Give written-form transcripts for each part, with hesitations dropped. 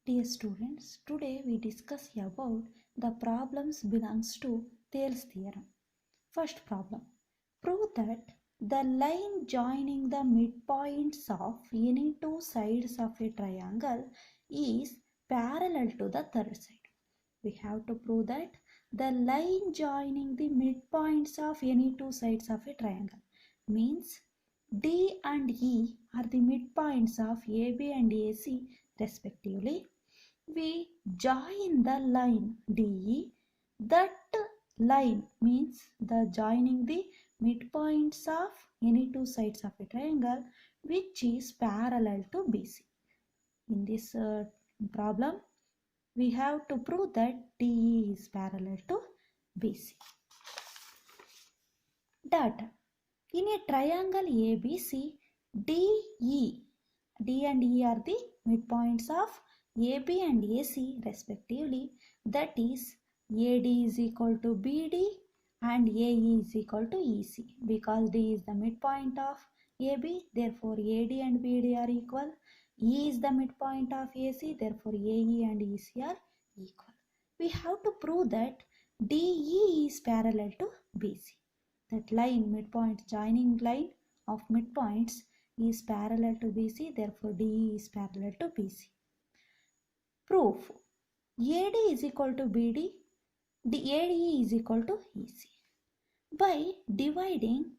Dear students, today we discuss about the problems belongs to Thales theorem. First problem. Prove that the line joining the midpoints of any two sides of a triangle is parallel to the third side. We have to prove that the line joining the midpoints of any two sides of a triangle means D and E are the midpoints of AB and AC respectively. We join the line DE. That line means the joining the midpoints of any two sides of a triangle which is parallel to BC. In this problem, we have to prove that DE is parallel to BC. Data. In a triangle ABC, DE, D and E are the midpoints of AB and AC respectively. That is, AD is equal to BD and AE is equal to EC. Because D is the midpoint of AB, therefore AD and BD are equal. E is the midpoint of AC, therefore AE and EC are equal. We have to prove that DE is parallel to BC. That line, midpoint, joining line of midpoints is parallel to BC, therefore DE is parallel to BC. Proof. AD is equal to BD, ADE is equal to EC. By dividing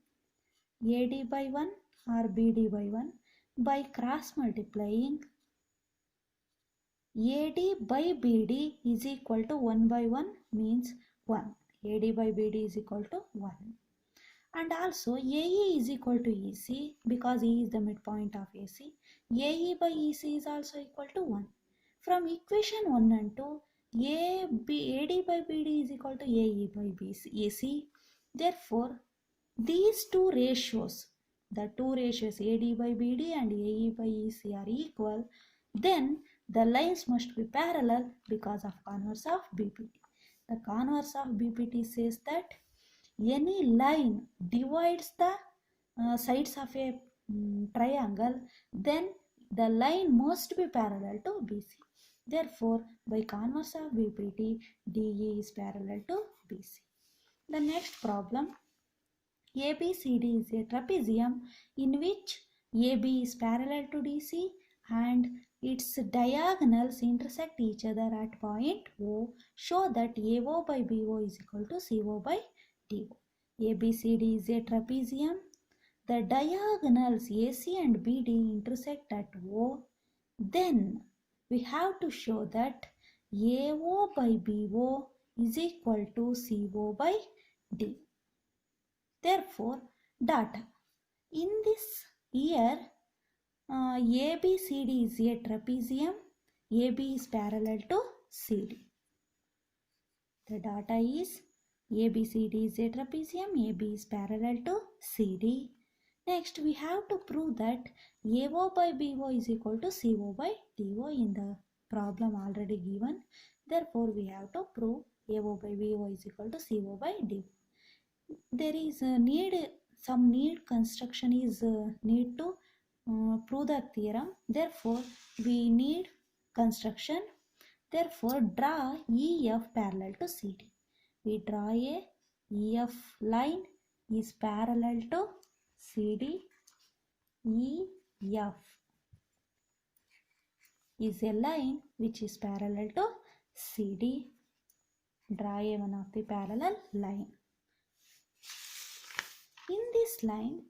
AD by 1 or BD by 1 by cross multiplying AD by BD is equal to 1 by 1 means 1. AD by BD is equal to 1. And also AE is equal to EC because E is the midpoint of AC. AE by EC is also equal to 1. From equation 1 and 2, AD by BD is equal to AE by AC. Therefore, these two ratios, the two ratios AD by BD and AE by EC are equal, then the lines must be parallel because of converse of BPT. The converse of BPT says that any line divides the sides of a triangle, then the line must be parallel to BC. Therefore, by converse of BPT, DE is parallel to BC. The next problem, ABCD is a trapezium in which AB is parallel to DC and its diagonals intersect each other at point O. Show that AO by BO is equal to CO by DO. ABCD is a trapezium. The diagonals AC and BD intersect at O. Then we have to show that AO by BO is equal to CO by D. Therefore, data. In this year, ABCD is a trapezium. AB is parallel to CD. The data is ABCD is a trapezium. AB is parallel to CD. Next, we have to prove that AO by BO is equal to CO by DO in the problem already given. Therefore, we have to prove AO by BO is equal to CO by DO. There is a some construction is need to prove the theorem. Therefore, we need construction. Therefore, draw EF parallel to CD. We draw a EF line is parallel to CD. EF is a line which is parallel to CD. Draw a one of the parallel line. In this line,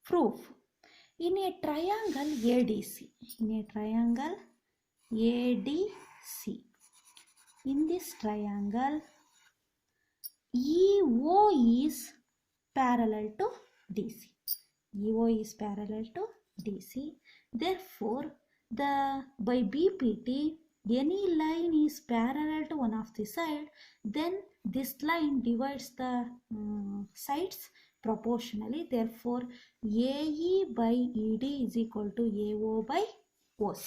proof. In a triangle ADC, in this triangle, EO is parallel to DC. EO is parallel to DC. Therefore, by BPT, any line is parallel to one of the side, then this line divides the sides proportionally. Therefore, AE by ED is equal to AO by OC.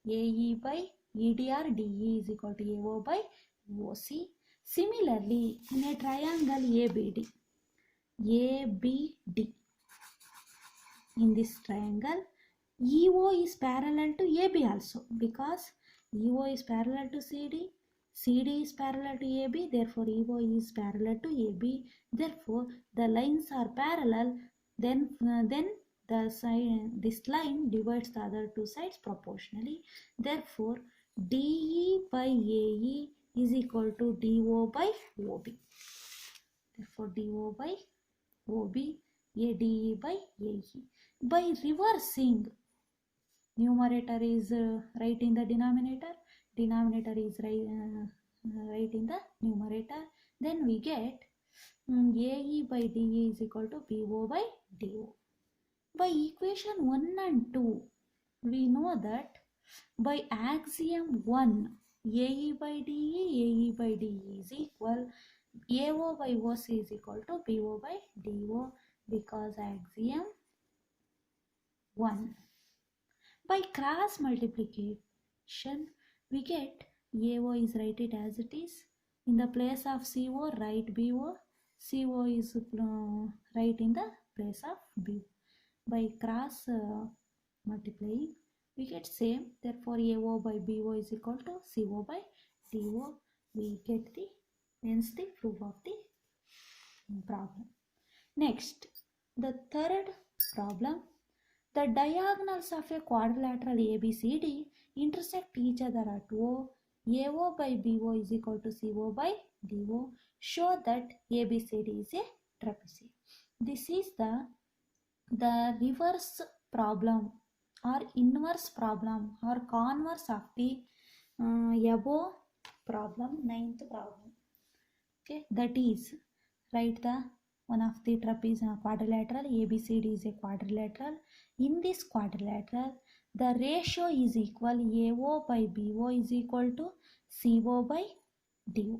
AE by ED or DE is equal to AO by OC. Similarly, in a triangle ABD, in this triangle, EO is parallel to AB also because EO is parallel to CD. CD is parallel to AB, therefore EO is parallel to AB. Therefore, the lines are parallel. Then this line divides the other two sides proportionally. Therefore, DE by AE is equal to DO by OB. Therefore, DO by OB, ADE by AE. By reversing, numerator is right in the denominator, denominator is right in the numerator, then we get AE by DE is equal to BO by DO. By equation 1 and 2, we know that by axiom 1, AE by DE, AE by DE is equal, AO by OC is equal to BO by DO, because axiom 1. By cross multiplication, we get AO is write it as it is. In the place of CO, write BO. CO is right in the place of BO. By cross multiplying, we get same. Therefore, AO by BO is equal to CO by DO. We get the hence the proof of the problem. Next, the third problem. The diagonals of a quadrilateral ABCD intersect each other at O. AO by BO is equal to CO by DO. Show that ABCD is a trapezium. This is the reverse problem or inverse problem or converse of the above problem, ninth problem. Okay, that is, write the one of the trapeze quadrilateral. ABCD is a quadrilateral. In this quadrilateral, the ratio is equal, AO by BO is equal to CO by DO.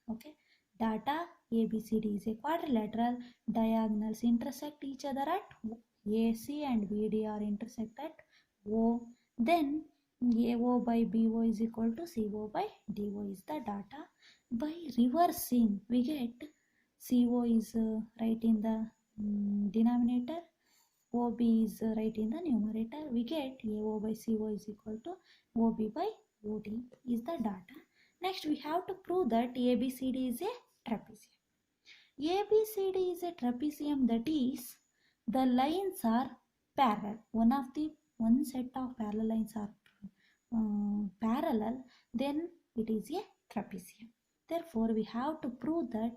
Okay, data, ABCD is a quadrilateral. Diagonals intersect each other at O. AC and BD are intersect at O. Then AO by BO is equal to CO by DO is the data. By reversing, we get CO is right in the denominator, OB is right in the numerator. We get AO by CO is equal to OB by OD is the data. Next, we have to prove that ABCD is a trapezium. ABCD is a trapezium, that is, the lines are parallel. One set of parallel lines are parallel, then it is a trapezium. Therefore, we have to prove that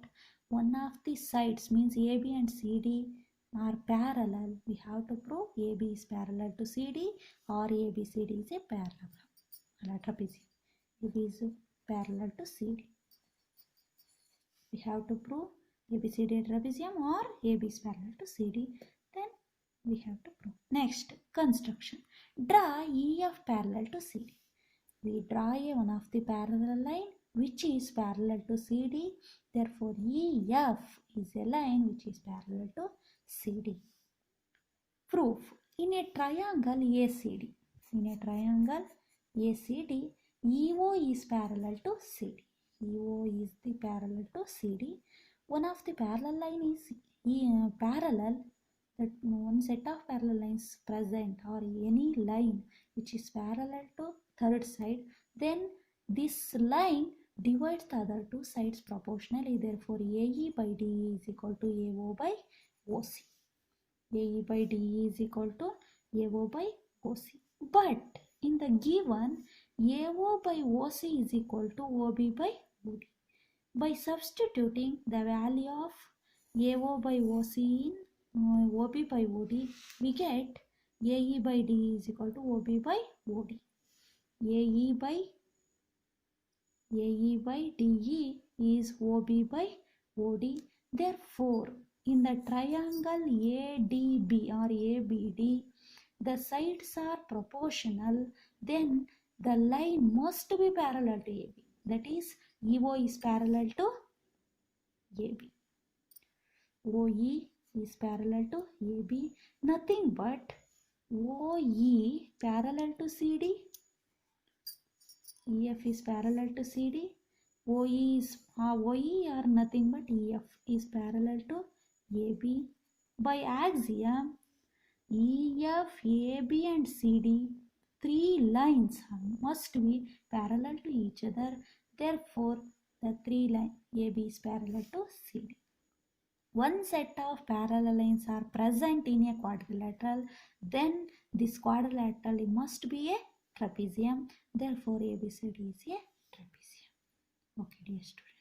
one of the sides, means AB and CD, are parallel. We have to prove AB is parallel to CD or ABCD is a parallel trapezium. AB is parallel to CD. We have to prove ABCD trapezium or AB is parallel to CD. Then we have to prove. Next, construction. Draw EF parallel to CD. We draw one of the parallel line which is parallel to CD. Therefore, EF is a line which is parallel to CD. Proof. In a triangle ACD, EO is parallel to CD. EO is the parallel to CD. One of the parallel line is parallel, that one set of parallel lines present, or any line which is parallel to third side, then this line divides the other two sides proportionally. Therefore, AE by DE is equal to AO by OC. AE by DE is equal to AO by OC. But in the given, AO by OC is equal to OB by OD. By substituting the value of AO by OC in OB by OD, we get AE by DE is equal to OB by OD. AE by DE is OB by OD. Therefore, in the triangle ADB or ABD, the sides are proportional, then the line must be parallel to AB. That is, EO is parallel to AB. OE is parallel to AB. Nothing but OE parallel to CD. EF is parallel to CD. OE are nothing but EF is parallel to AB. By axiom, EF, AB and CD, three lines must be parallel to each other. Therefore, the three line AB is parallel to CD. One set of parallel lines are present in a quadrilateral, then this quadrilateral must be a trapezium. Therefore, ABCD is a trapezium. Okay, dear students.